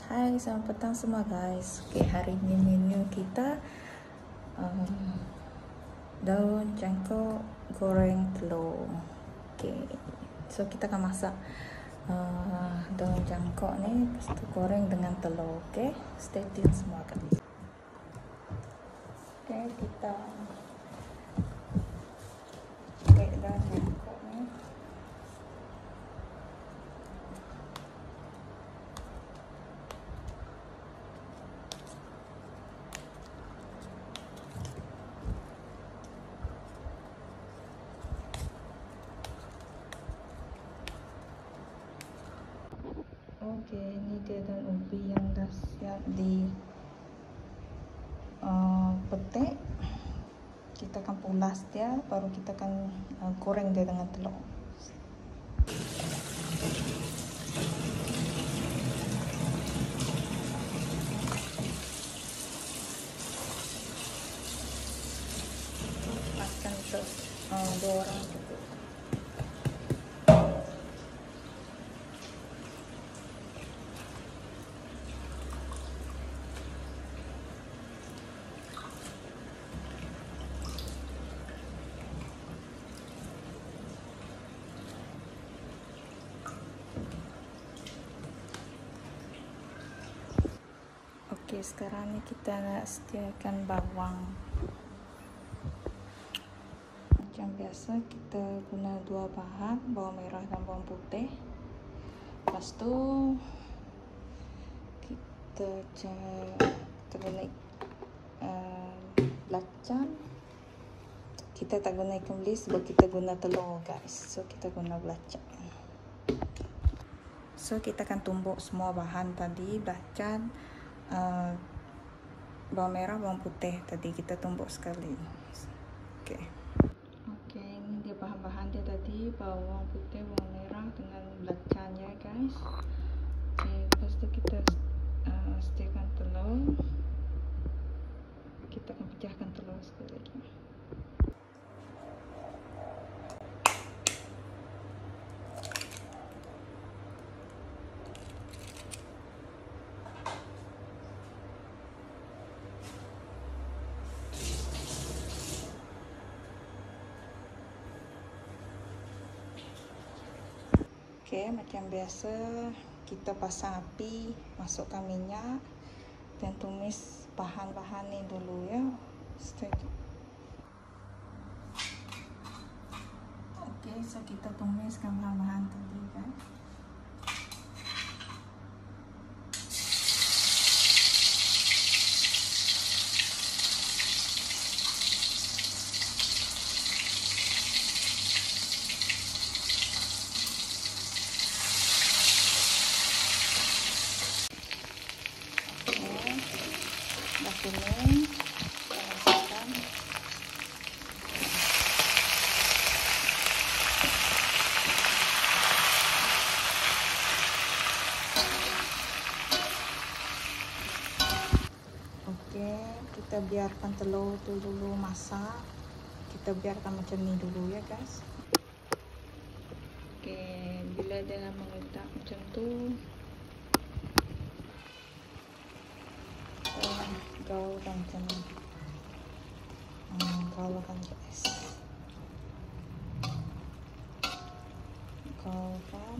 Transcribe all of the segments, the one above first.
Hai, selamat petang semua guys. Okay, hari ini menu kita daun jangkok goreng telur. Okay, so kita akan masak daun jangkok ni, lepas tu goreng dengan telur. Okay, stay tune semua guys. Okay, kita pakai daun jangkok ni. Okey, ni dia daun ubi yang dah siap di petik. Kita akan pulas dia, baru kita akan goreng dia dengan telur. Makan untuk 2 orang cukup. Okey, sekarang ni kita nak sediakan bawang. Macam biasa kita guna 2 bahan, bawang merah dan bawang putih. Lepas tu kita guna belacan. Kita tak guna ikan bilis sebab kita guna telur guys. So kita guna belacan. So kita akan tumbuk semua bahan tadi, belacan, bawang merah, bawang putih tadi kita tumbuk sekali. Okey. Okey, ini dia bahan-bahan dia tadi, bawang putih, bawang merah dengan belacan ya guys. Okey, lepas tu kita sediakan telur. Kita akan pecahkan telur sekali lagi. Okey, macam biasa kita pasang api, masukkan minyak dan tumis bahan-bahan ni dulu ya. Stay. Okey, so kita tumiskan bahan-bahan tadi kan. Kuning, masukkan. Okey, kita biarkan telur tu dulu masak. Kita biarkan macam ni dulu ya guys. Okey, bila dia dah meledak macam tu, gaulkan macam ni. Gaulkan guys. Gaulkan.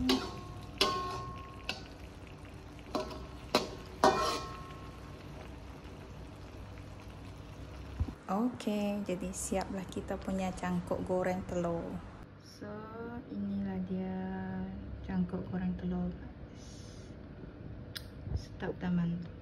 Okey, jadi siaplah kita punya cangkok goreng telur. So, inilah dia cangkok goreng telur guys. Sedap dan mantap.